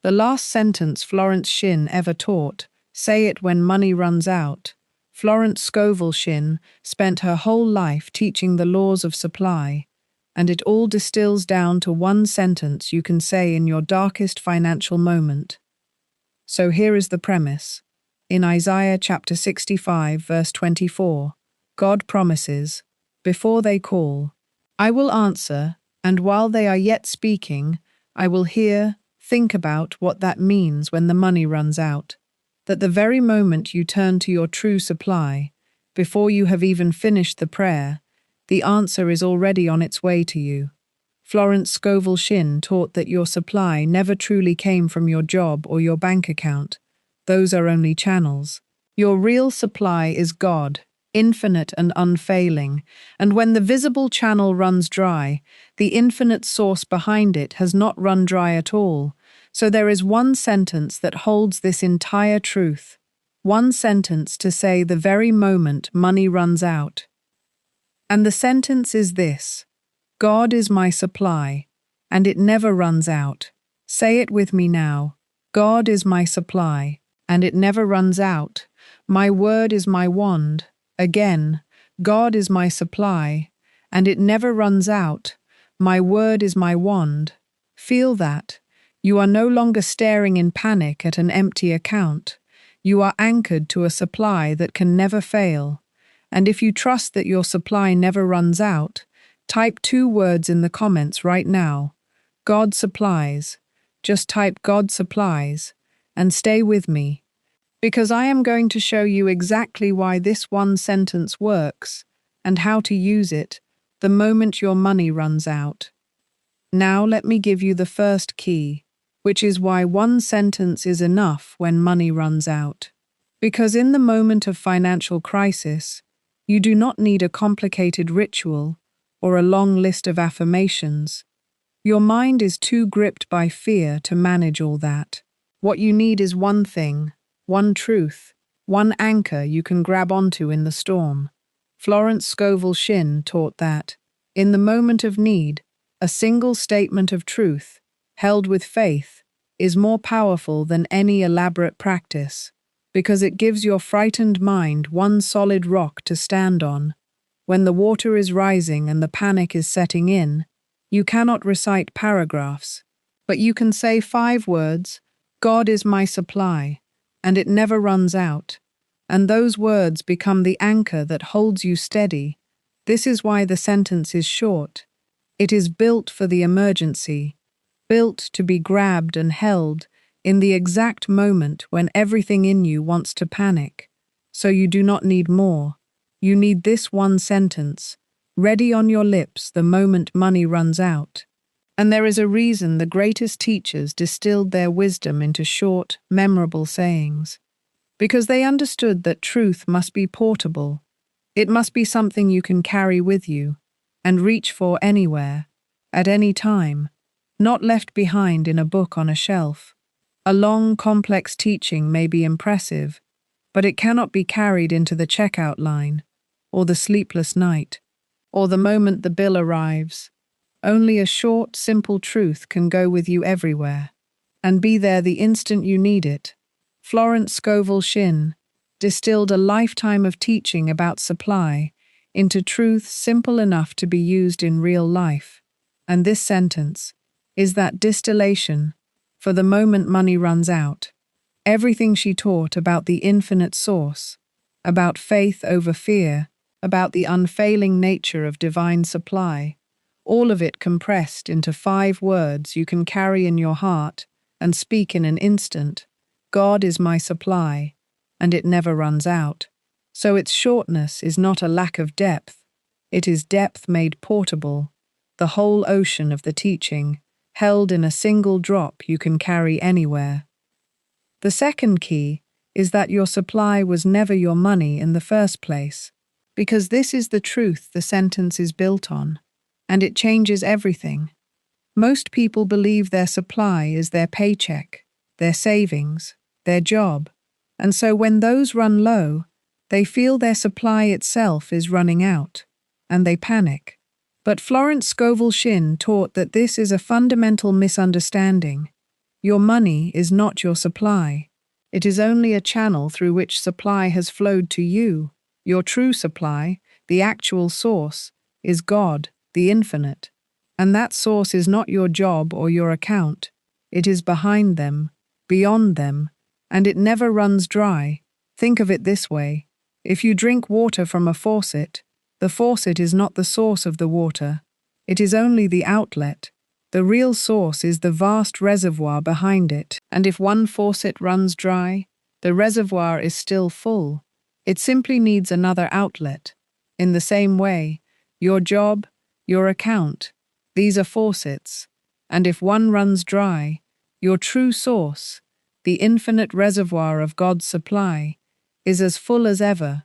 The last sentence Florence Shinn ever taught, "Say it when money runs out." Florence Scovel Shinn spent her whole life teaching the laws of supply, and it all distills down to one sentence you can say in your darkest financial moment. So here is the premise. In Isaiah chapter 65, verse 24, God promises, "Before they call, I will answer, and while they are yet speaking, I will hear." Think about what that means when the money runs out. That the very moment you turn to your true supply, before you have even finished the prayer, the answer is already on its way to you. Florence Scovel Shinn taught that your supply never truly came from your job or your bank account. Those are only channels. Your real supply is God, infinite and unfailing, and when the visible channel runs dry, the infinite source behind it has not run dry at all. So there is one sentence that holds this entire truth. One sentence to say the very moment money runs out. And the sentence is this: God is my supply, and it never runs out. Say it with me now. God is my supply, and it never runs out. My word is my wand. Again, God is my supply, and it never runs out. My word is my wand. Feel that. You are no longer staring in panic at an empty account. You are anchored to a supply that can never fail. And if you trust that your supply never runs out, type 2 words in the comments right now. God supplies. Just type God supplies, and stay with me, because I am going to show you exactly why this one sentence works and how to use it the moment your money runs out. Now let me give you the first key, which is why one sentence is enough when money runs out. Because in the moment of financial crisis, you do not need a complicated ritual or a long list of affirmations. Your mind is too gripped by fear to manage all that. What you need is one thing, one truth, one anchor you can grab onto in the storm. Florence Scovel Shinn taught that, in the moment of need, a single statement of truth, held with faith, is more powerful than any elaborate practice, because it gives your frightened mind one solid rock to stand on. When the water is rising and the panic is setting in, you cannot recite paragraphs, but you can say 5 words: God is my supply, and it never runs out. And those words become the anchor that holds you steady. This is why the sentence is short. It is built for the emergency, built to be grabbed and held in the exact moment when everything in you wants to panic. So you do not need more. You need this one sentence, ready on your lips the moment money runs out. And there is a reason the greatest teachers distilled their wisdom into short, memorable sayings. Because they understood that truth must be portable. It must be something you can carry with you and reach for anywhere, at any time, not left behind in a book on a shelf. A long, complex teaching may be impressive, but it cannot be carried into the checkout line, or the sleepless night, or the moment the bill arrives. Only a short, simple truth can go with you everywhere, and be there the instant you need it. Florence Scovel Shinn distilled a lifetime of teaching about supply into truth simple enough to be used in real life. And this sentence is that distillation for the moment money runs out. Everything she taught about the infinite source, about faith over fear, about the unfailing nature of divine supply, all of it compressed into 5 words you can carry in your heart and speak in an instant. God is my supply, and it never runs out. So its shortness is not a lack of depth. It is depth made portable, the whole ocean of the teaching, held in a single drop you can carry anywhere. The second key is that your supply was never your money in the first place, because this is the truth the sentence is built on, and it changes everything. Most people believe their supply is their paycheck, their savings, their job, and so when those run low, they feel their supply itself is running out, and they panic. But Florence Scovel Shinn taught that this is a fundamental misunderstanding. Your money is not your supply. It is only a channel through which supply has flowed to you. Your true supply, the actual source, is God, the infinite. And that source is not your job or your account. It is behind them, beyond them, and it never runs dry. Think of it this way. If you drink water from a faucet, the faucet is not the source of the water. It is only the outlet. The real source is the vast reservoir behind it. And if one faucet runs dry, the reservoir is still full. It simply needs another outlet. In the same way, your job, your account, these are faucets. And if one runs dry, your true source, the infinite reservoir of God's supply, is as full as ever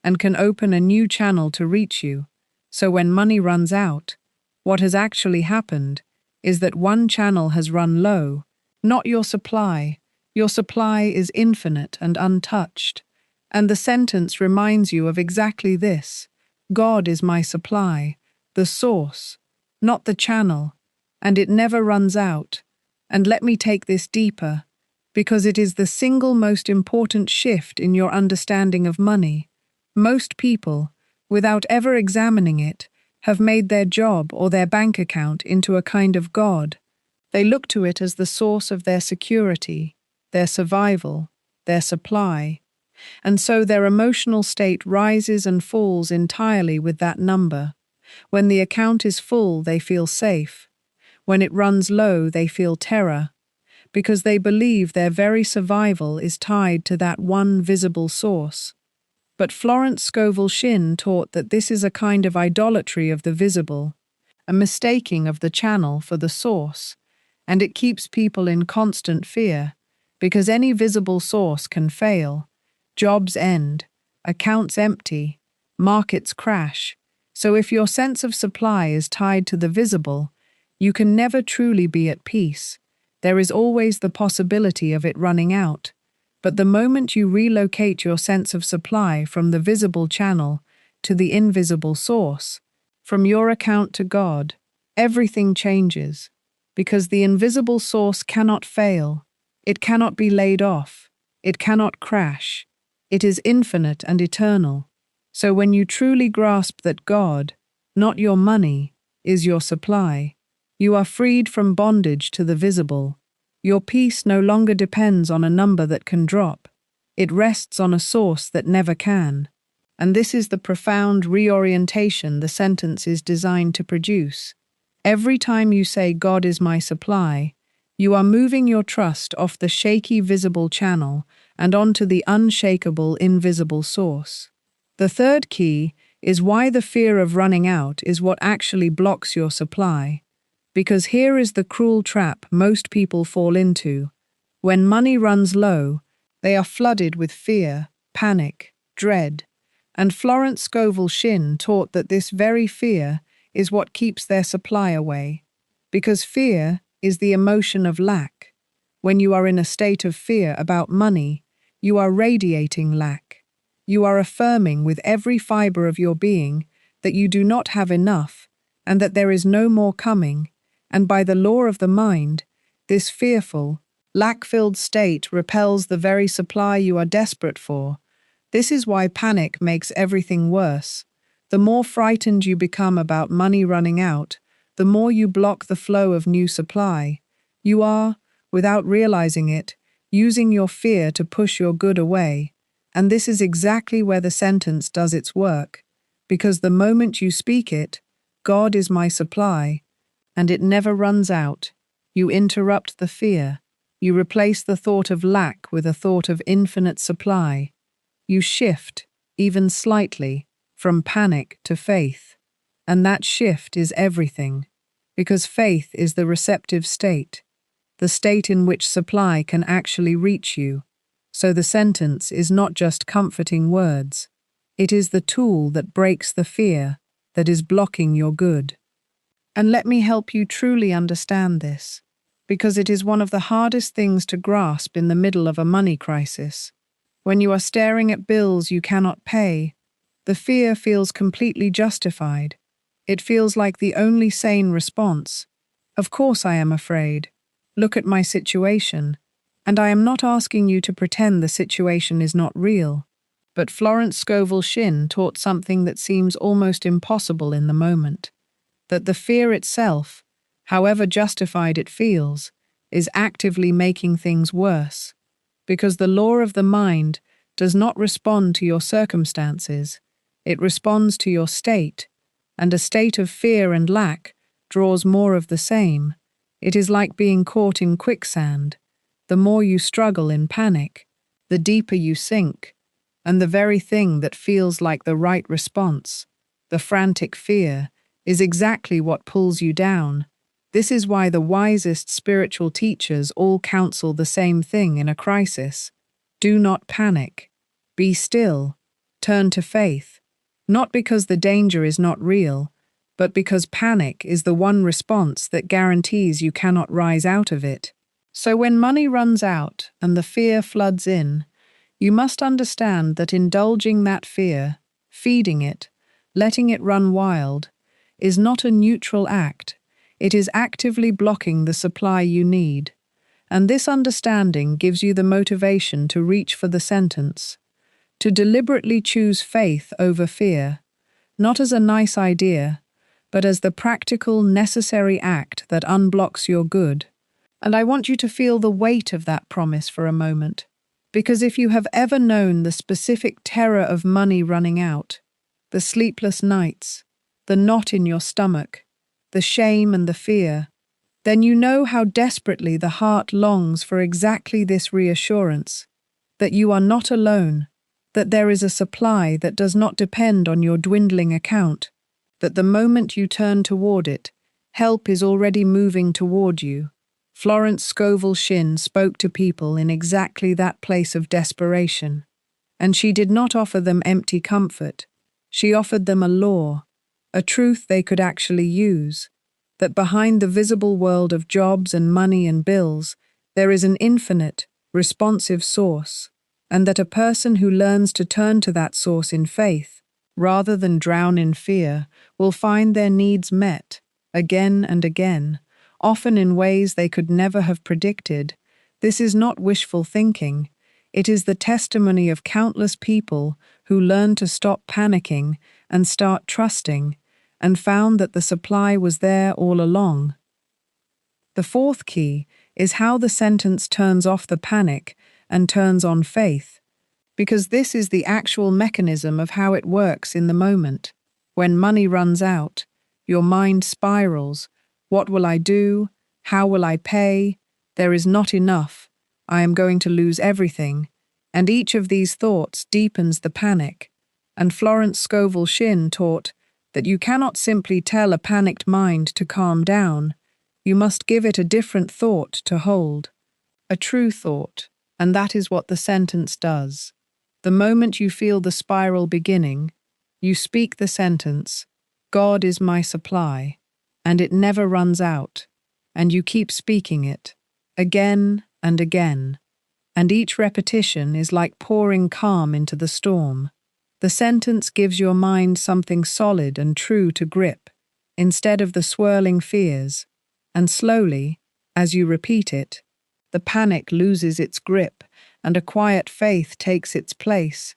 and can open a new channel to reach you. So when money runs out, what has actually happened is that one channel has run low, not your supply. Your supply is infinite and untouched. And the sentence reminds you of exactly this. God is my supply, the source, not the channel, and it never runs out. And let me take this deeper, because it is the single most important shift in your understanding of money. Most people, without ever examining it, have made their job or their bank account into a kind of god. They look to it as the source of their security, their survival, their supply. And so their emotional state rises and falls entirely with that number. When the account is full, they feel safe. When it runs low, they feel terror, because they believe their very survival is tied to that one visible source. But Florence Scovel Shinn taught that this is a kind of idolatry of the visible, a mistaking of the channel for the source, and it keeps people in constant fear, because any visible source can fail. Jobs end, accounts empty, markets crash. So if your sense of supply is tied to the visible, you can never truly be at peace. There is always the possibility of it running out. But the moment you relocate your sense of supply from the visible channel to the invisible source, from your account to God, everything changes, because the invisible source cannot fail. It cannot be laid off. It cannot crash. It is infinite and eternal. So when you truly grasp that God, not your money, is your supply, you are freed from bondage to the visible. Your peace no longer depends on a number that can drop. It rests on a source that never can. And this is the profound reorientation the sentence is designed to produce. Every time you say, God is my supply, you are moving your trust off the shaky visible channel and onto the unshakable invisible source. The third key is why the fear of running out is what actually blocks your supply. Because here is the cruel trap most people fall into. When money runs low, they are flooded with fear, panic, dread. And Florence Scovel Shinn taught that this very fear is what keeps their supply away. Because fear is the emotion of lack. When you are in a state of fear about money, you are radiating lack. You are affirming with every fiber of your being that you do not have enough and that there is no more coming. And by the law of the mind, this fearful, lack-filled state repels the very supply you are desperate for. This is why panic makes everything worse. The more frightened you become about money running out, the more you block the flow of new supply. You are, without realizing it, using your fear to push your good away. And this is exactly where the sentence does its work. Because the moment you speak it, God is my supply, and it never runs out, you interrupt the fear. You replace the thought of lack with a thought of infinite supply. You shift, even slightly, from panic to faith. And that shift is everything, because faith is the receptive state, the state in which supply can actually reach you. So the sentence is not just comforting words. It is the tool that breaks the fear that is blocking your good. And let me help you truly understand this, because it is one of the hardest things to grasp in the middle of a money crisis. When you are staring at bills you cannot pay, the fear feels completely justified. It feels like the only sane response. Of course I am afraid. Look at my situation. And I am not asking you to pretend the situation is not real. But Florence Scovel Shinn taught something that seems almost impossible in the moment. That the fear itself, however justified it feels, is actively making things worse. Because the law of the mind does not respond to your circumstances, it responds to your state, and a state of fear and lack draws more of the same. It is like being caught in quicksand. The more you struggle in panic, the deeper you sink, and the very thing that feels like the right response, the frantic fear, is exactly what pulls you down. This is why the wisest spiritual teachers all counsel the same thing in a crisis. Do not panic. Be still. Turn to faith. Not because the danger is not real, but because panic is the one response that guarantees you cannot rise out of it. So when money runs out and the fear floods in, you must understand that indulging that fear, feeding it, letting it run wild, is not a neutral act. It is actively blocking the supply you need. And this understanding gives you the motivation to reach for the sentence, to deliberately choose faith over fear, not as a nice idea, but as the practical, necessary act that unblocks your good. And I want you to feel the weight of that promise for a moment, because if you have ever known the specific terror of money running out, the sleepless nights, the knot in your stomach, the shame and the fear, then you know how desperately the heart longs for exactly this reassurance, that you are not alone, that there is a supply that does not depend on your dwindling account, that the moment you turn toward it, help is already moving toward you. Florence Scovel Shinn spoke to people in exactly that place of desperation, and she did not offer them empty comfort. She offered them a law, a truth they could actually use, that behind the visible world of jobs and money and bills, there is an infinite, responsive source, and that a person who learns to turn to that source in faith, rather than drown in fear, will find their needs met, again and again, often in ways they could never have predicted. This is not wishful thinking. It is the testimony of countless people who learned to stop panicking and start trusting, and found that the supply was there all along. The fourth key is how the sentence turns off the panic and turns on faith, because this is the actual mechanism of how it works in the moment. When money runs out, your mind spirals. What will I do? How will I pay? There is not enough. I am going to lose everything. And each of these thoughts deepens the panic. And Florence Scovel Shinn taught that you cannot simply tell a panicked mind to calm down. You must give it a different thought to hold, a true thought, and that is what the sentence does. The moment you feel the spiral beginning, you speak the sentence, God is my supply, and it never runs out, and you keep speaking it, again and again, and each repetition is like pouring calm into the storm. The sentence gives your mind something solid and true to grip, instead of the swirling fears, and slowly, as you repeat it, the panic loses its grip and a quiet faith takes its place.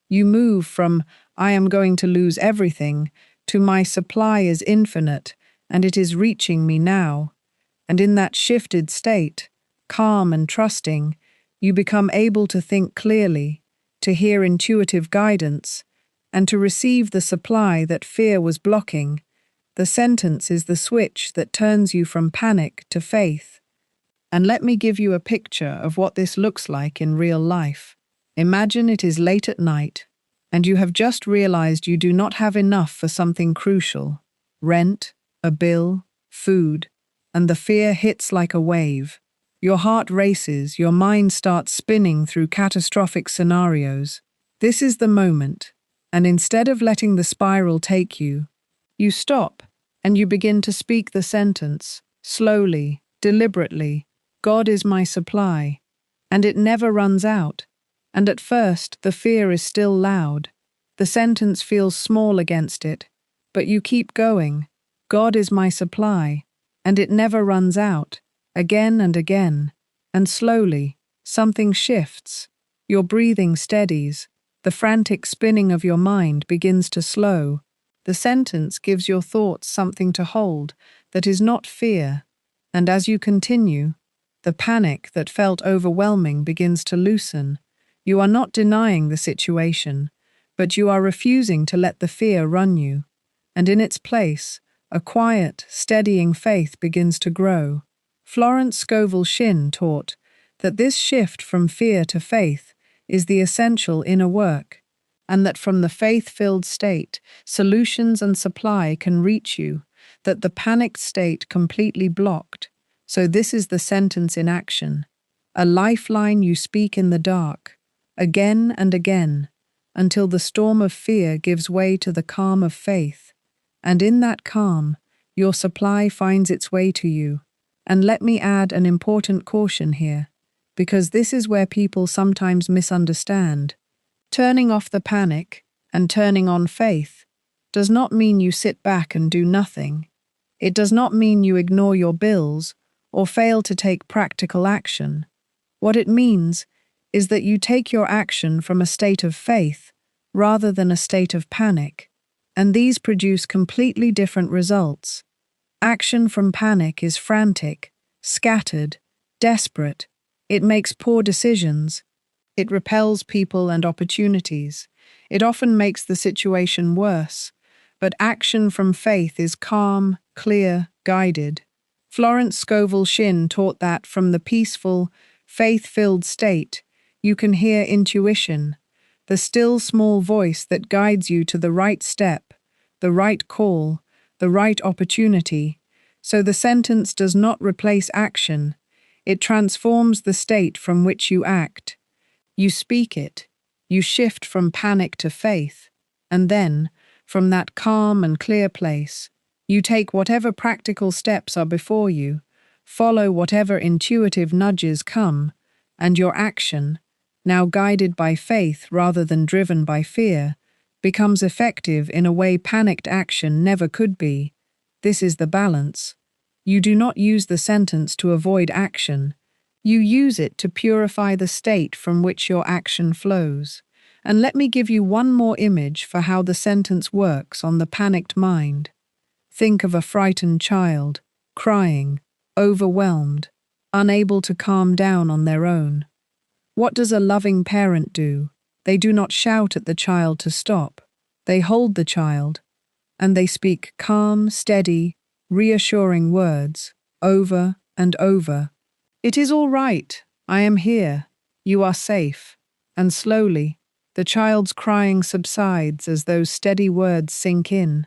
You move from, I am going to lose everything, to my supply is infinite and it is reaching me now. And in that shifted state, calm and trusting, you become able to think clearly, to hear intuitive guidance, and to receive the supply that fear was blocking. The sentence is the switch that turns you from panic to faith. And let me give you a picture of what this looks like in real life. Imagine it is late at night, and you have just realized you do not have enough for something crucial: rent, a bill, food, and the fear hits like a wave. Your heart races, your mind starts spinning through catastrophic scenarios. This is the moment, and instead of letting the spiral take you, you stop and you begin to speak the sentence, slowly, deliberately, God is my supply, and it never runs out. And at first, the fear is still loud. The sentence feels small against it, but you keep going. God is my supply, and it never runs out. again and again, and slowly, something shifts. Your breathing steadies, the frantic spinning of your mind begins to slow. The sentence gives your thoughts something to hold that is not fear, and as you continue, the panic that felt overwhelming begins to loosen. You are not denying the situation, but you are refusing to let the fear run you, and in its place, a quiet, steadying faith begins to grow. Florence Scovel Shinn taught that this shift from fear to faith is the essential inner work, and that from the faith-filled state, solutions and supply can reach you, that the panicked state completely blocked. So this is the sentence in action, a lifeline you speak in the dark, again and again, until the storm of fear gives way to the calm of faith. And in that calm, your supply finds its way to you. And let me add an important caution here, because this is where people sometimes misunderstand. Turning off the panic and turning on faith does not mean you sit back and do nothing. It does not mean you ignore your bills or fail to take practical action. What it means is that you take your action from a state of faith rather than a state of panic, and these produce completely different results. Action from panic is frantic, scattered, desperate. It makes poor decisions. It repels people and opportunities. It often makes the situation worse. But action from faith is calm, clear, guided. Florence Scovel Shinn taught that from the peaceful, faith-filled state, you can hear intuition, the still small voice that guides you to the right step, the right call, the right opportunity. So the sentence does not replace action. It transforms the state from which you act. You speak it. You shift from panic to faith. And then, from that calm and clear place, you take whatever practical steps are before you, follow whatever intuitive nudges come, and your action, now guided by faith rather than driven by fear, becomes effective in a way panicked action never could be. This is the balance. You do not use the sentence to avoid action. You use it to purify the state from which your action flows. And let me give you one more image for how the sentence works on the panicked mind. Think of a frightened child, crying, overwhelmed, unable to calm down on their own. What does a loving parent do? They do not shout at the child to stop. They hold the child, and they speak calm, steady, reassuring words, over and over. It is all right. I am here. You are safe. And slowly, the child's crying subsides as those steady words sink in.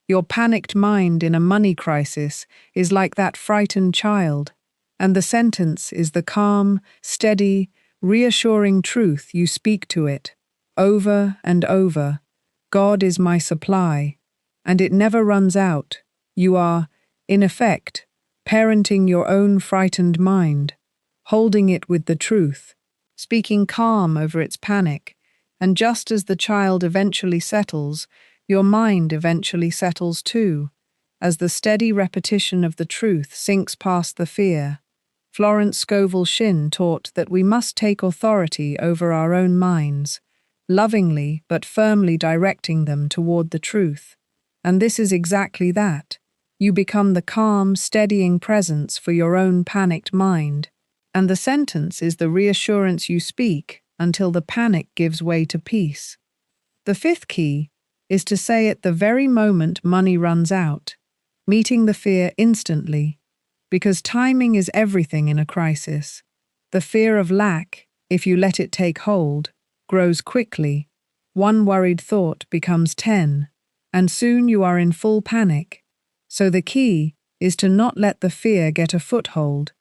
Your panicked mind in a money crisis is like that frightened child, and the sentence is the calm, steady, reassuring truth you speak to it, over and over. God is my supply, and it never runs out. You are, in effect, parenting your own frightened mind, holding it with the truth, speaking calm over its panic, and just as the child eventually settles, your mind eventually settles too, as the steady repetition of the truth sinks past the fear. Florence Scovel Shinn taught that we must take authority over our own minds, lovingly but firmly directing them toward the truth. And this is exactly that. You become the calm, steadying presence for your own panicked mind. And the sentence is the reassurance you speak until the panic gives way to peace. The fifth key is to say it the very moment money runs out, meeting the fear instantly, because timing is everything in a crisis. The fear of lack, if you let it take hold, grows quickly. One worried thought becomes 10, and soon you are in full panic. So the key is to not let the fear get a foothold.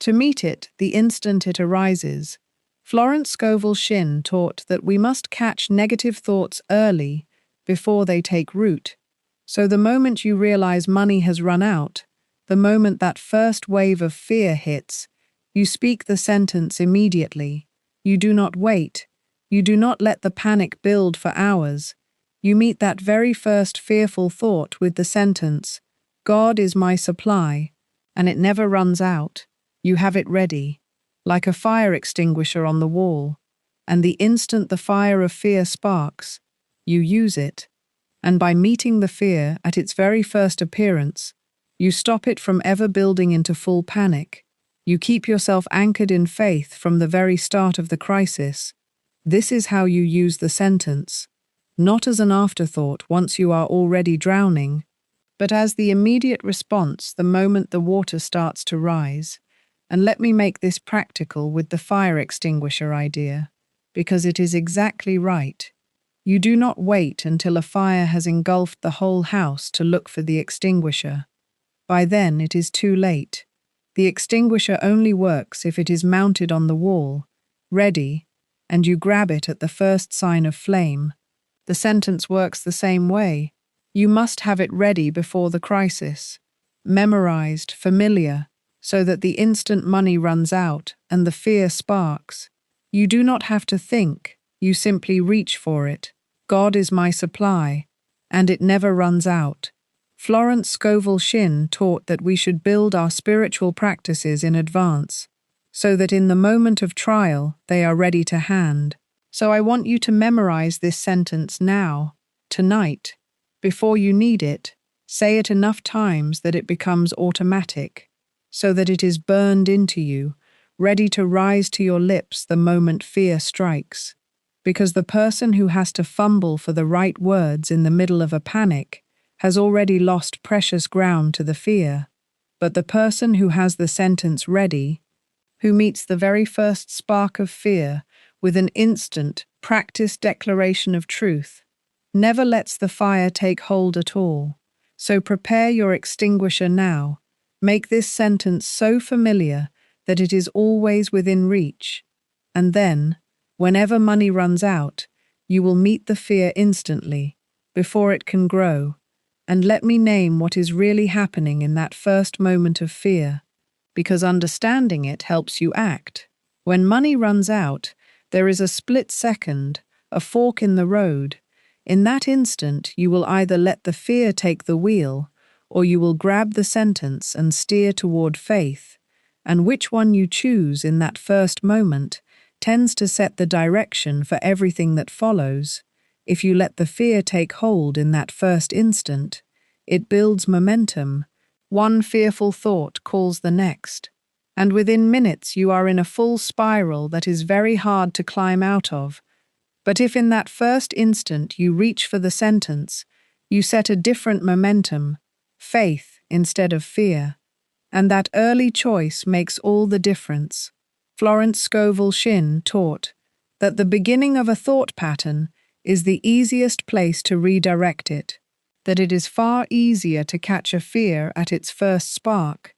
To meet it the instant it arises. Florence Scovel Shinn taught that we must catch negative thoughts early, before they take root. So the moment you realize money has run out, the moment that first wave of fear hits, you speak the sentence immediately. You do not wait. You do not let the panic build for hours. You meet that very first fearful thought with the sentence, God is my supply, and it never runs out. You have it ready, like a fire extinguisher on the wall, and the instant the fire of fear sparks, you use it, and by meeting the fear at its very first appearance, you stop it from ever building into full panic. You keep yourself anchored in faith from the very start of the crisis. This is how you use the sentence, not as an afterthought once you are already drowning, but as the immediate response the moment the water starts to rise. And let me make this practical with the fire extinguisher idea, because it is exactly right. You do not wait until a fire has engulfed the whole house to look for the extinguisher. By then it is too late. The extinguisher only works if it is mounted on the wall, ready, and you grab it at the first sign of flame. The sentence works the same way. You must have it ready before the crisis, memorized, familiar, so that the instant money runs out and the fear sparks, you do not have to think, you simply reach for it. God is my supply, and it never runs out. Florence Scovel Shinn taught that we should build our spiritual practices in advance, so that in the moment of trial they are ready to hand. So I want you to memorize this sentence now, tonight. Before you need it, say it enough times that it becomes automatic, so that it is burned into you, ready to rise to your lips the moment fear strikes. Because the person who has to fumble for the right words in the middle of a panic has already lost precious ground to the fear. But the person who has the sentence ready, who meets the very first spark of fear with an instant, practiced declaration of truth, never lets the fire take hold at all. So prepare your extinguisher now. Make this sentence so familiar that it is always within reach. And then, whenever money runs out, you will meet the fear instantly, before it can grow. And let me name what is really happening in that first moment of fear, because understanding it helps you act. When money runs out, there is a split second, a fork in the road. In that instant, you will either let the fear take the wheel, or you will grab the sentence and steer toward faith. And which one you choose in that first moment tends to set the direction for everything that follows. If you let the fear take hold in that first instant, it builds momentum. One fearful thought calls the next, and within minutes you are in a full spiral that is very hard to climb out of. But if in that first instant you reach for the sentence, you set a different momentum, faith instead of fear. And that early choice makes all the difference. Florence Scovel Shinn taught that the beginning of a thought pattern is the easiest place to redirect it, that it is far easier to catch a fear at its first spark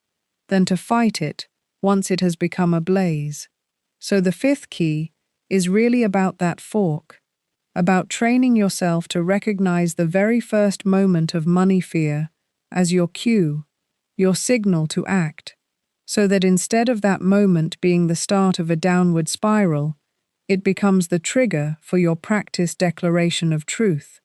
than to fight it once it has become a blaze. So the fifth key is really about that fork, about training yourself to recognize the very first moment of money fear as your cue, your signal to act, so that instead of that moment being the start of a downward spiral, it becomes the trigger for your practiced declaration of truth.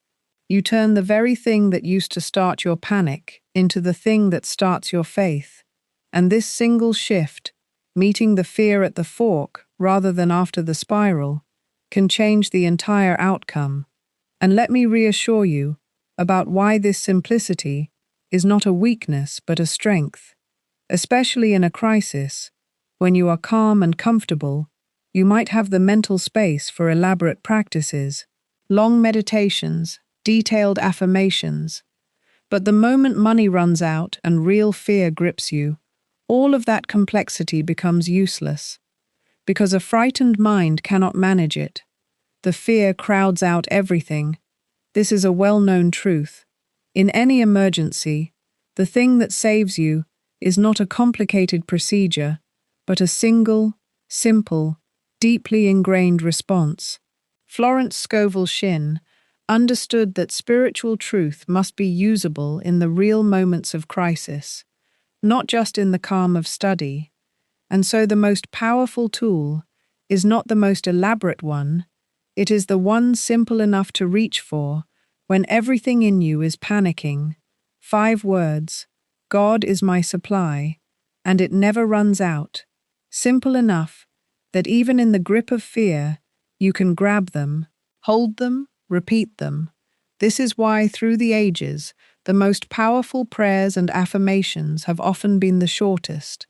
You turn the very thing that used to start your panic into the thing that starts your faith. And this single shift, meeting the fear at the fork rather than after the spiral, can change the entire outcome. And let me reassure you about why this simplicity is not a weakness but a strength. Especially in a crisis, when you are calm and comfortable, you might have the mental space for elaborate practices, long meditations, detailed affirmations. But the moment money runs out and real fear grips you, all of that complexity becomes useless, because a frightened mind cannot manage it. The fear crowds out everything. This is a well-known truth. In any emergency, the thing that saves you is not a complicated procedure, but a single, simple, deeply ingrained response. Florence Scovel Shinn understood that spiritual truth must be usable in the real moments of crisis, not just in the calm of study. And so the most powerful tool is not the most elaborate one, it is the one simple enough to reach for when everything in you is panicking. 5 words: God is my supply, and it never runs out. Simple enough that even in the grip of fear, you can grab them, hold them, repeat them. This is why, through the ages, the most powerful prayers and affirmations have often been the shortest,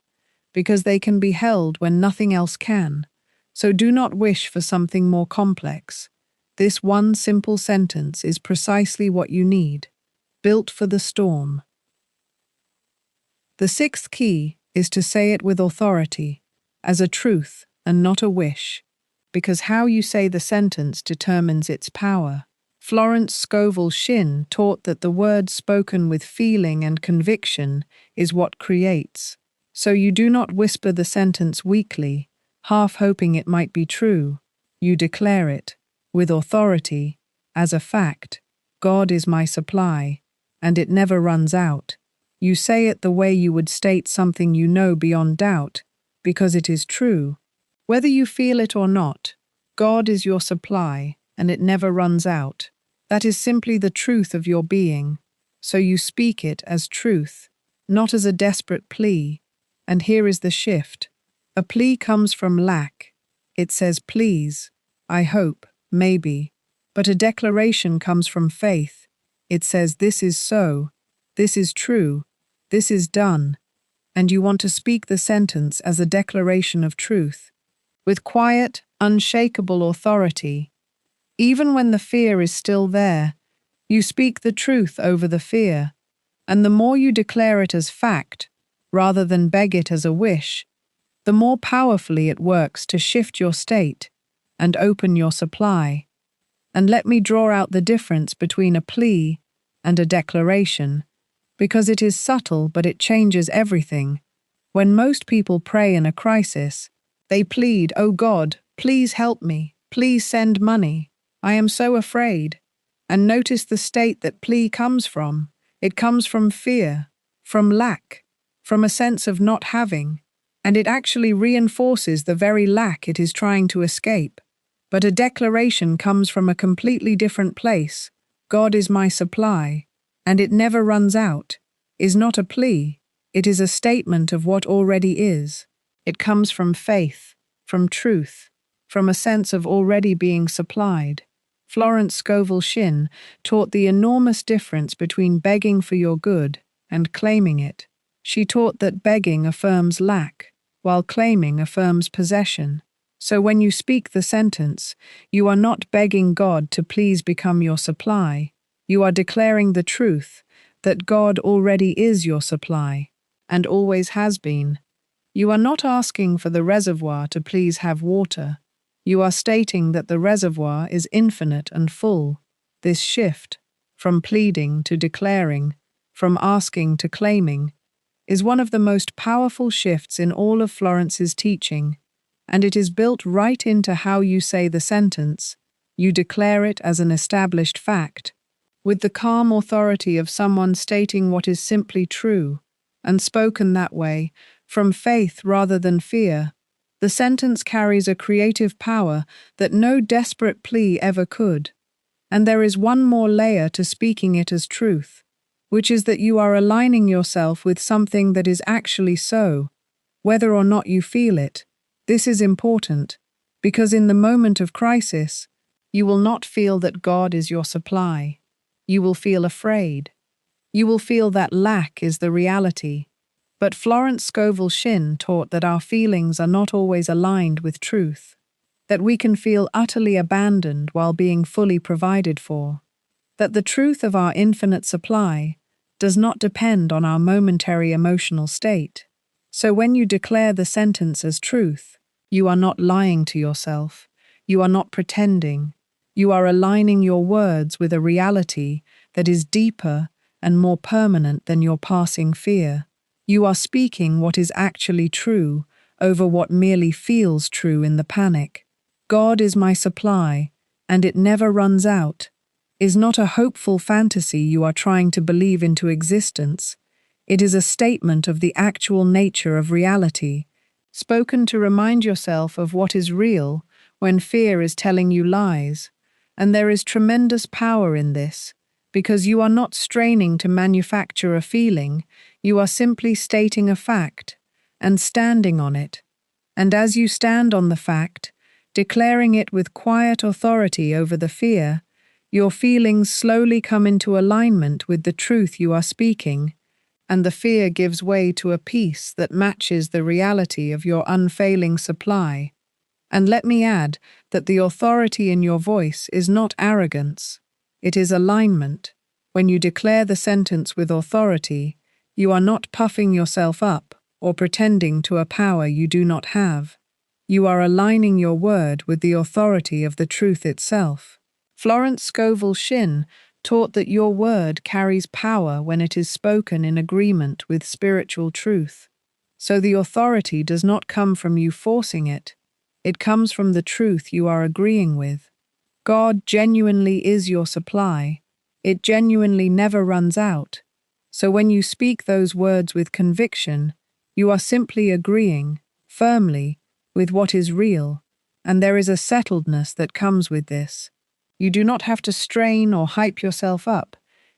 because they can be held when nothing else can. So do not wish for something more complex. This one simple sentence is precisely what you need, built for the storm. The sixth key is to say it with authority, as a truth and not a wish, because how you say the sentence determines its power. Florence Scovel Shinn taught that the word spoken with feeling and conviction is what creates. So you do not whisper the sentence weakly, half hoping it might be true. You declare it, with authority, as a fact. God is my supply, and it never runs out. You say it the way you would state something you know beyond doubt, because it is true. Whether you feel it or not, God is your supply, and it never runs out. That is simply the truth of your being, so you speak it as truth, not as a desperate plea. And here is the shift. A plea comes from lack. It says, please, I hope, maybe. But a declaration comes from faith. It says, this is so, this is true, this is done. And you want to speak the sentence as a declaration of truth, with quiet, unshakable authority. Even when the fear is still there, you speak the truth over the fear, and the more you declare it as fact, rather than beg it as a wish, the more powerfully it works to shift your state and open your supply. And let me draw out the difference between a plea and a declaration, because it is subtle but it changes everything. When most people pray in a crisis, they plead, "Oh God, please help me, please send money. I am so afraid." And notice the state that plea comes from. It comes from fear, from lack, from a sense of not having, and it actually reinforces the very lack it is trying to escape. But a declaration comes from a completely different place. God is my supply, and it never runs out, is not a plea. It is a statement of what already is. It comes from faith, from truth, from a sense of already being supplied. Florence Scovel Shinn taught the enormous difference between begging for your good and claiming it. She taught that begging affirms lack, while claiming affirms possession. So when you speak the sentence, you are not begging God to please become your supply. You are declaring the truth that God already is your supply, and always has been. You are not asking for the reservoir to please have water. You are stating that the reservoir is infinite and full. This shift, from pleading to declaring, from asking to claiming, is one of the most powerful shifts in all of Florence's teaching, and it is built right into how you say the sentence. You declare it as an established fact, with the calm authority of someone stating what is simply true, and spoken that way, from faith rather than fear. The sentence carries a creative power that no desperate plea ever could. And there is one more layer to speaking it as truth, which is that you are aligning yourself with something that is actually so, whether or not you feel it. This is important, because in the moment of crisis, you will not feel that God is your supply. You will feel afraid. You will feel that lack is the reality. But Florence Scovel Shinn taught that our feelings are not always aligned with truth, that we can feel utterly abandoned while being fully provided for, that the truth of our infinite supply does not depend on our momentary emotional state. So when you declare the sentence as truth, you are not lying to yourself, you are not pretending, you are aligning your words with a reality that is deeper and more permanent than your passing fear. You are speaking what is actually true over what merely feels true in the panic. God is my supply, and it never runs out, is not a hopeful fantasy you are trying to believe into existence. It is a statement of the actual nature of reality, spoken to remind yourself of what is real when fear is telling you lies. And there is tremendous power in this, because you are not straining to manufacture a feeling, you are simply stating a fact and standing on it. And as you stand on the fact, declaring it with quiet authority over the fear, your feelings slowly come into alignment with the truth you are speaking, and the fear gives way to a peace that matches the reality of your unfailing supply. And let me add that the authority in your voice is not arrogance, it is alignment. When you declare the sentence with authority, you are not puffing yourself up or pretending to a power you do not have. You are aligning your word with the authority of the truth itself. Florence Scovel Shinn taught that your word carries power when it is spoken in agreement with spiritual truth. So the authority does not come from you forcing it. It comes from the truth you are agreeing with. God genuinely is your supply. It genuinely never runs out. So when you speak those words with conviction, you are simply agreeing, firmly, with what is real, and there is a settledness that comes with this. You do not have to strain or hype yourself up.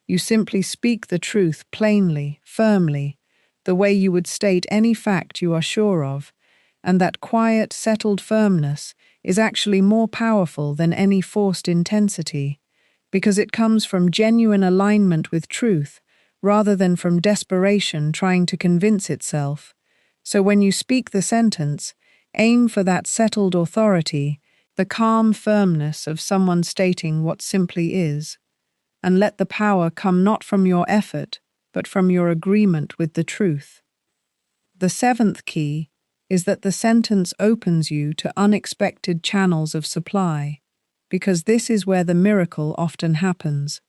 You simply speak the truth plainly, firmly, the way you would state any fact you are sure of, and that quiet, settled firmness is actually more powerful than any forced intensity, because it comes from genuine alignment with truth, rather than from desperation trying to convince itself. So when you speak the sentence, aim for that settled authority, the calm firmness of someone stating what simply is, and let the power come not from your effort, but from your agreement with the truth. The seventh key is that the sentence opens you to unexpected channels of supply, because this is where the miracle often happens.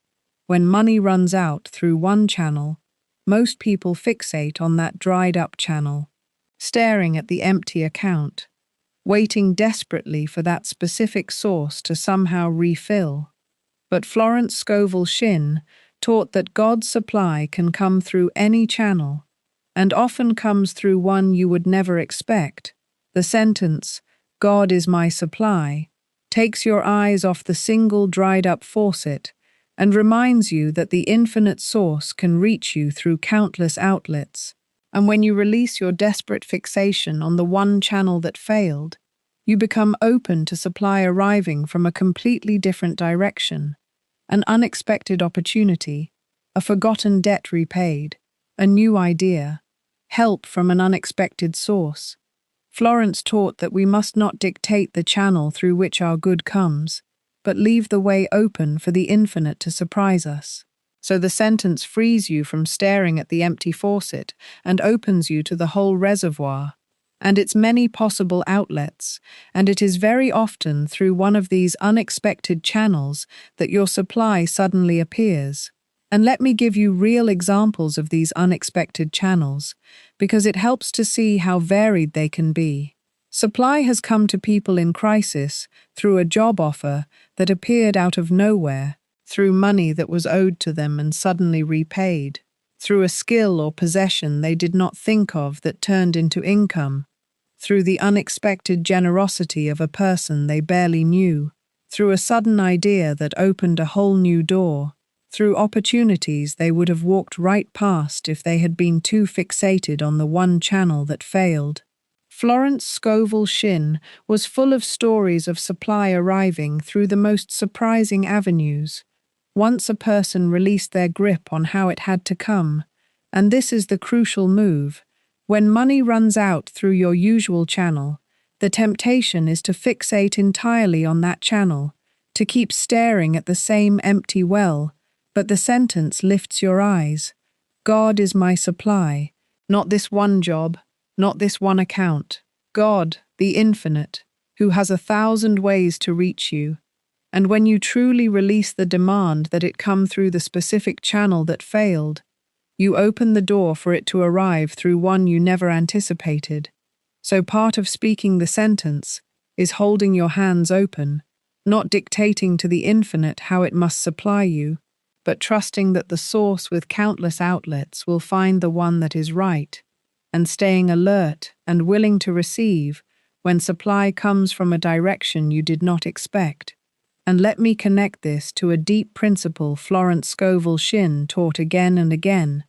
When money runs out through one channel, most people fixate on that dried-up channel, staring at the empty account, waiting desperately for that specific source to somehow refill. But Florence Scovel Shinn taught that God's supply can come through any channel, and often comes through one you would never expect. The sentence, "God is my supply," takes your eyes off the single dried-up faucet and reminds you that the infinite source can reach you through countless outlets. And when you release your desperate fixation on the one channel that failed, you become open to supply arriving from a completely different direction, an unexpected opportunity, a forgotten debt repaid, a new idea, help from an unexpected source. Florence taught that we must not dictate the channel through which our good comes, but leave the way open for the infinite to surprise us. So the sentence frees you from staring at the empty faucet and opens you to the whole reservoir and its many possible outlets, and it is very often through one of these unexpected channels that your supply suddenly appears. And let me give you real examples of these unexpected channels, because it helps to see how varied they can be. Supply has come to people in crisis through a job offer that appeared out of nowhere, through money that was owed to them and suddenly repaid, through a skill or possession they did not think of that turned into income, through the unexpected generosity of a person they barely knew, through a sudden idea that opened a whole new door, through opportunities they would have walked right past if they had been too fixated on the one channel that failed. Florence Scovel Shinn was full of stories of supply arriving through the most surprising avenues. Once a person released their grip on how it had to come, and this is the crucial move. When money runs out through your usual channel, the temptation is to fixate entirely on that channel, to keep staring at the same empty well, but the sentence lifts your eyes. God is my supply, not this one job, not this one account. God, the infinite, who has 1,000 ways to reach you. And when you truly release the demand that it come through the specific channel that failed, you open the door for it to arrive through one you never anticipated. So part of speaking the sentence is holding your hands open, not dictating to the infinite how it must supply you, but trusting that the source with countless outlets will find the one that is right, and staying alert and willing to receive when supply comes from a direction you did not expect. And let me connect this to a deep principle Florence Scovel Shinn taught again and again,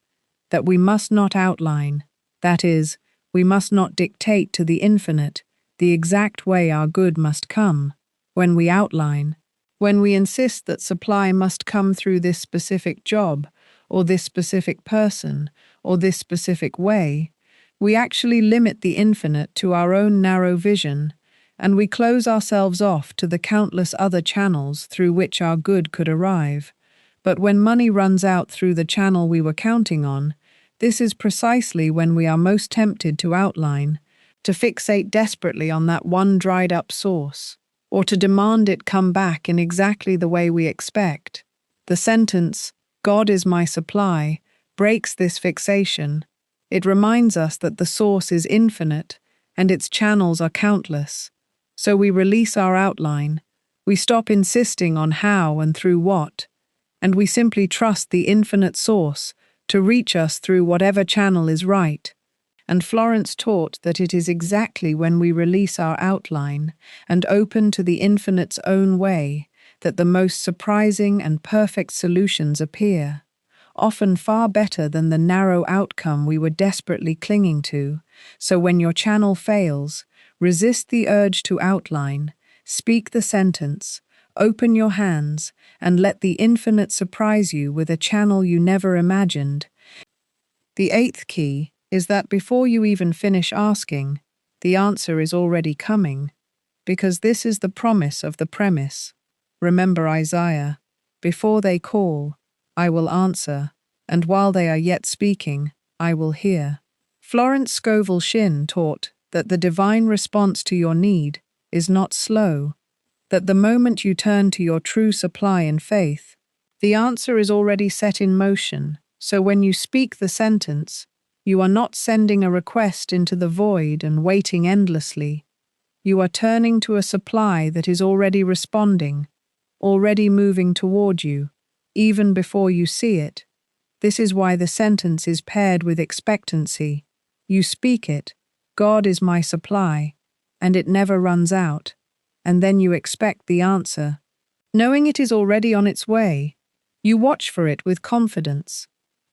that we must not outline, that is, we must not dictate to the infinite, the exact way our good must come, when we outline, when we insist that supply must come through this specific job, or this specific person, or this specific way, we actually limit the infinite to our own narrow vision, and we close ourselves off to the countless other channels through which our good could arrive. But when money runs out through the channel we were counting on, this is precisely when we are most tempted to outline, to fixate desperately on that one dried-up source, or to demand it come back in exactly the way we expect. The sentence, "God is my supply," breaks this fixation. It reminds us that the source is infinite and its channels are countless. So we release our outline, we stop insisting on how and through what, and we simply trust the infinite source to reach us through whatever channel is right. And Florence taught that it is exactly when we release our outline and open to the infinite's own way that the most surprising and perfect solutions appear, often far better than the narrow outcome we were desperately clinging to. So when your channel fails, resist the urge to outline, speak the sentence, open your hands, and let the infinite surprise you with a channel you never imagined. The eighth key is that before you even finish asking, the answer is already coming, because this is the promise of the premise. Remember Isaiah, "Before they call, I will answer, and while they are yet speaking, I will hear." Florence Scovel Shinn taught that the divine response to your need is not slow, that the moment you turn to your true supply in faith, the answer is already set in motion. So when you speak the sentence, you are not sending a request into the void and waiting endlessly. You are turning to a supply that is already responding, already moving toward you, even before you see it. This is why the sentence is paired with expectancy. You speak it, "God is my supply," and it never runs out, and then you expect the answer. Knowing it is already on its way, you watch for it with confidence,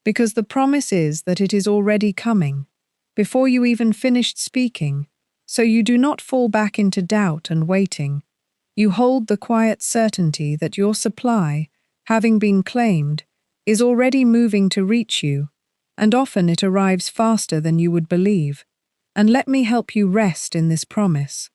because the promise is that it is already coming, before you even finished speaking, so you do not fall back into doubt and waiting. You hold the quiet certainty that your supply, having been claimed, is already moving to reach you, and often it arrives faster than you would believe. And let me help you rest in this promise,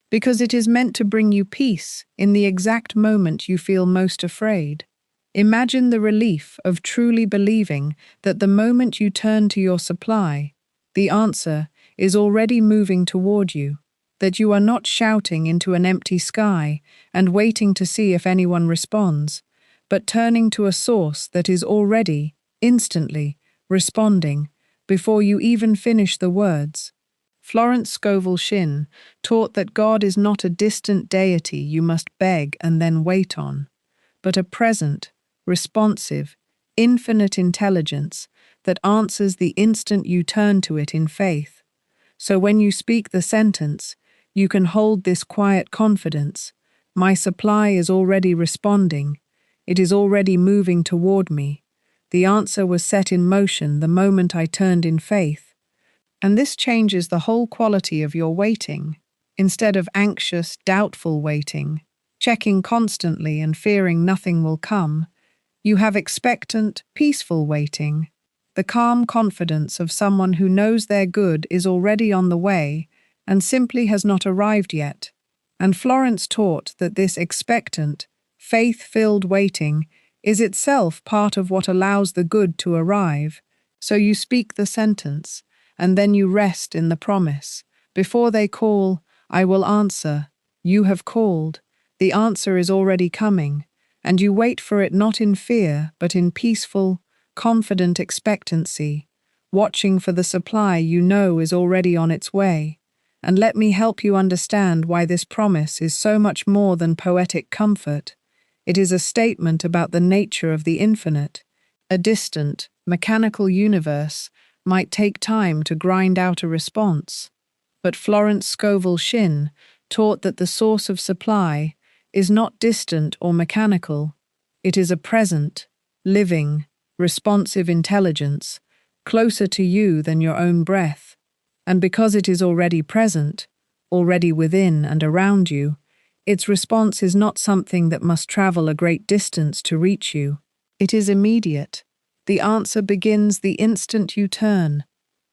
because it is meant to bring you peace in the exact moment you feel most afraid. Imagine the relief of truly believing that the moment you turn to your supply, the answer is already moving toward you, that you are not shouting into an empty sky and waiting to see if anyone responds, but turning to a source that is already, instantly, responding before you even finish the words. Florence Scovel Shinn taught that God is not a distant deity you must beg and then wait on, but a present, responsive, infinite intelligence that answers the instant you turn to it in faith. So when you speak the sentence, you can hold this quiet confidence: my supply is already responding, it is already moving toward me. The answer was set in motion the moment I turned in faith. And this changes the whole quality of your waiting. Instead of anxious, doubtful waiting, checking constantly and fearing nothing will come, you have expectant, peaceful waiting, the calm confidence of someone who knows their good is already on the way and simply has not arrived yet. And Florence taught that this expectant, faith-filled waiting is itself part of what allows the good to arrive. So you speak the sentence, and then you rest in the promise. Before they call, I will answer. You have called. The answer is already coming, and you wait for it not in fear, but in peaceful, confident expectancy, watching for the supply you know is already on its way. And let me help you understand why this promise is so much more than poetic comfort. It is a statement about the nature of the infinite. A distant, mechanical universe might take time to grind out a response, but Florence Scovel Shinn taught that the source of supply is not distant or mechanical. It is a present, living, responsive intelligence, closer to you than your own breath. And because it is already present, already within and around you, its response is not something that must travel a great distance to reach you. It is immediate. The answer begins the instant you turn.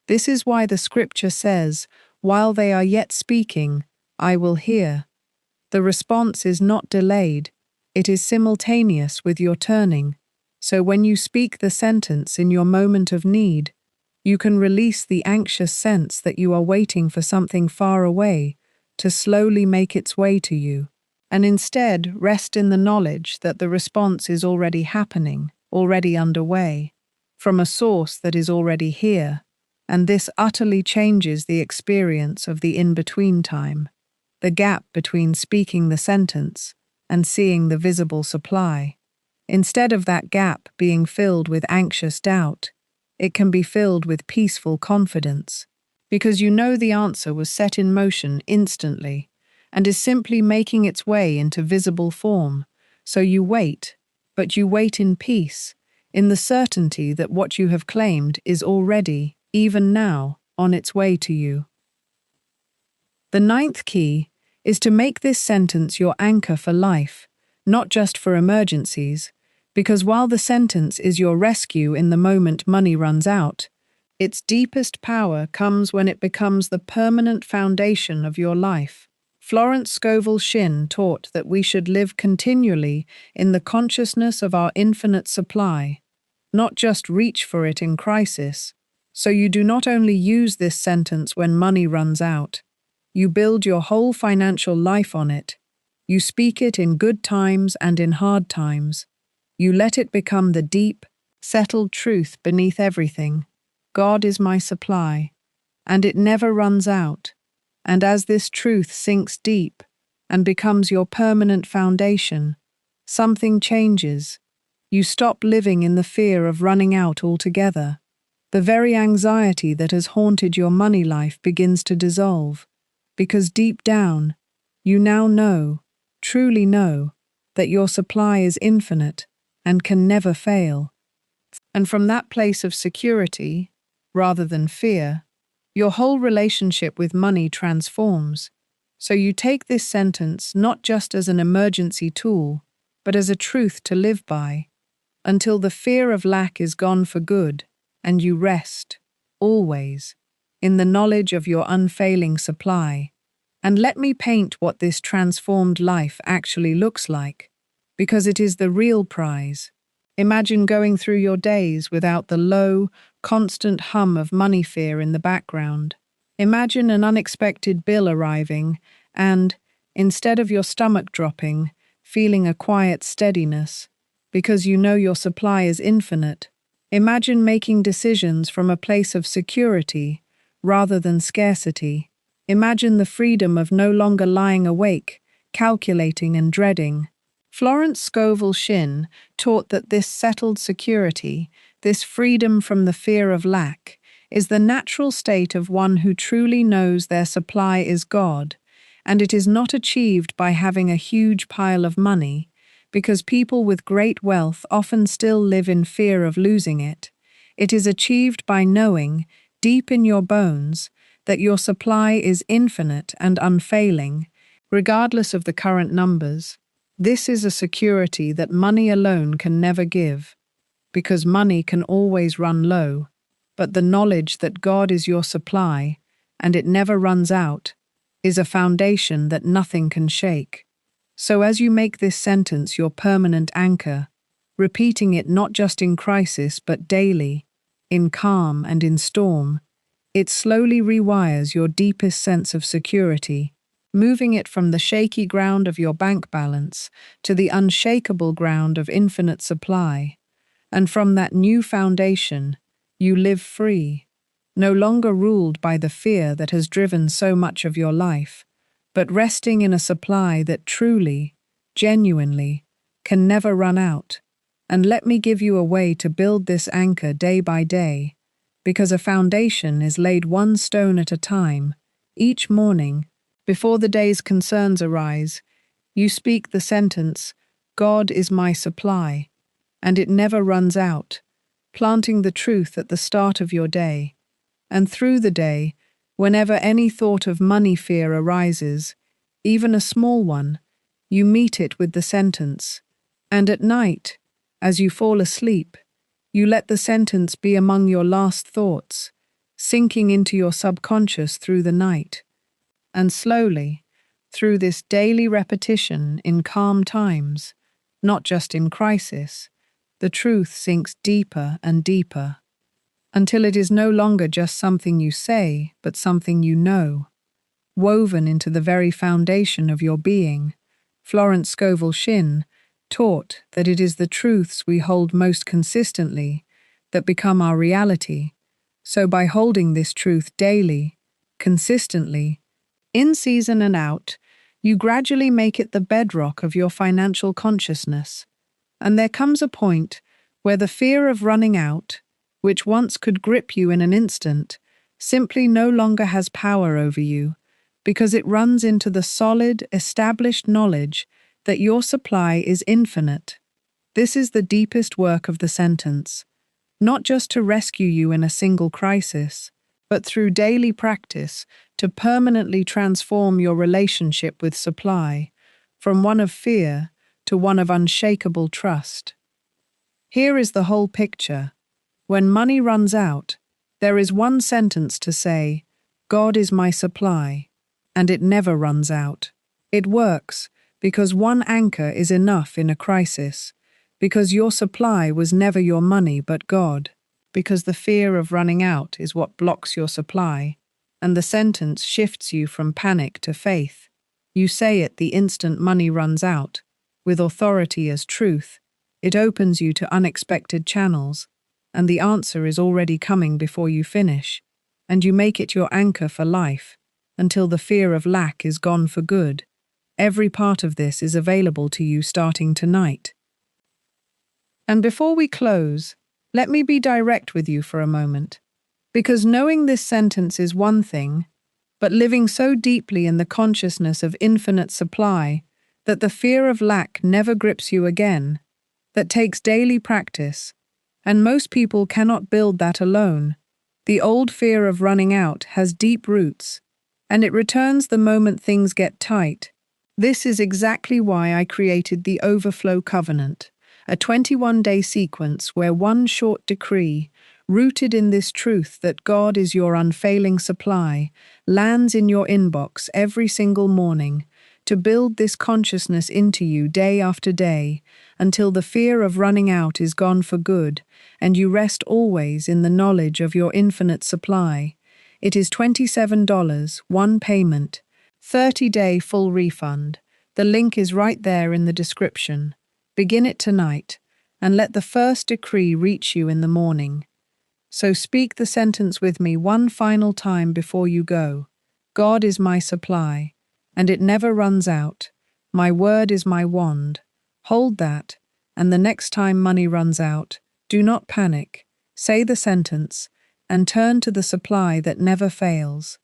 This is why the scripture says, "While they are yet speaking, I will hear." The response is not delayed. It is simultaneous with your turning. So when you speak the sentence in your moment of need, you can release the anxious sense that you are waiting for something far away to slowly make its way to you, and instead rest in the knowledge that the response is already happening, already underway, from a source that is already here, and this utterly changes the experience of the in-between time, the gap between speaking the sentence and seeing the visible supply. Instead of that gap being filled with anxious doubt, it can be filled with peaceful confidence, because you know the answer was set in motion instantly and is simply making its way into visible form. So you wait, but you wait in peace, in the certainty that what you have claimed is already, even now, on its way to you. The ninth key is to make this sentence your anchor for life, not just for emergencies, because while the sentence is your rescue in the moment money runs out, its deepest power comes when it becomes the permanent foundation of your life. Florence Scovel Shinn taught that we should live continually in the consciousness of our infinite supply, not just reach for it in crisis. So you do not only use this sentence when money runs out, you build your whole financial life on it. You speak it in good times and in hard times. You let it become the deep, settled truth beneath everything. God is my supply, and it never runs out. And as this truth sinks deep and becomes your permanent foundation, something changes. You stop living in the fear of running out altogether. The very anxiety that has haunted your money life begins to dissolve, because deep down, you now know, truly know, that your supply is infinite and can never fail. And from that place of security, rather than fear, your whole relationship with money transforms. So you take this sentence not just as an emergency tool, but as a truth to live by, until the fear of lack is gone for good, and you rest, always, in the knowledge of your unfailing supply. And let me paint what this transformed life actually looks like, because it is the real prize. Imagine going through your days without the low, constant hum of money fear in the background. Imagine an unexpected bill arriving and, instead of your stomach dropping, feeling a quiet steadiness, because you know your supply is infinite. Imagine making decisions from a place of security rather than scarcity. Imagine the freedom of no longer lying awake, calculating and dreading. Florence Scovel Shinn taught that this settled security, this freedom from the fear of lack, is the natural state of one who truly knows their supply is God, and it is not achieved by having a huge pile of money, because people with great wealth often still live in fear of losing it. It is achieved by knowing, deep in your bones, that your supply is infinite and unfailing, regardless of the current numbers. This is a security that money alone can never give, because money can always run low, but the knowledge that God is your supply, and it never runs out, is a foundation that nothing can shake. So as you make this sentence your permanent anchor, repeating it not just in crisis but daily, in calm and in storm, it slowly rewires your deepest sense of security, moving it from the shaky ground of your bank balance to the unshakable ground of infinite supply. And from that new foundation, you live free, no longer ruled by the fear that has driven so much of your life, but resting in a supply that truly, genuinely, can never run out. And let me give you a way to build this anchor day by day, because a foundation is laid one stone at a time. Each morning, before the day's concerns arise, you speak the sentence, "God is my supply," and it never runs out, planting the truth at the start of your day. And through the day, Whenever any thought of money fear arises, even a small one, you meet it with the sentence. And at night, as you fall asleep, you let the sentence be among your last thoughts, sinking into your subconscious through the night. And slowly, through this daily repetition in calm times, not just in crisis, the truth sinks deeper and deeper, until it is no longer just something you say, but something you know, woven into the very foundation of your being. Florence Scovel Shinn taught that it is the truths we hold most consistently that become our reality. So by holding this truth daily, consistently, in season and out, you gradually make it the bedrock of your financial consciousness. And there comes a point where the fear of running out, which once could grip you in an instant, simply no longer has power over you, because it runs into the solid, established knowledge that your supply is infinite. This is the deepest work of the sentence, not just to rescue you in a single crisis, but through daily practice to permanently transform your relationship with supply, from one of fear to one of unshakable trust. Here is the whole picture. When money runs out, there is one sentence to say, "God is my supply," and it never runs out. It works because one anchor is enough in a crisis, because your supply was never your money but God, because the fear of running out is what blocks your supply, and the sentence shifts you from panic to faith. You say it the instant money runs out, with authority as truth. It opens you to unexpected channels, and the answer is already coming before you finish, and you make it your anchor for life, until the fear of lack is gone for good. Every part of this is available to you starting tonight. And before we close, let me be direct with you for a moment, because knowing this sentence is one thing, but living so deeply in the consciousness of infinite supply that the fear of lack never grips you again, that takes daily practice, and most people cannot build that alone. The old fear of running out has deep roots, and it returns the moment things get tight. This is exactly why I created the Overflow Covenant, a 21-day sequence where one short decree, rooted in this truth that God is your unfailing supply, lands in your inbox every single morning to build this consciousness into you day after day until the fear of running out is gone for good and you rest always in the knowledge of your infinite supply. It is $27, one payment, 30-day full refund. The link is right there in the description. Begin it tonight, and let the first decree reach you in the morning. So speak the sentence with me one final time before you go. God is my supply, and it never runs out. My word is my wand. Hold that, and the next time money runs out, do not panic. Say the sentence, and turn to the supply that never fails.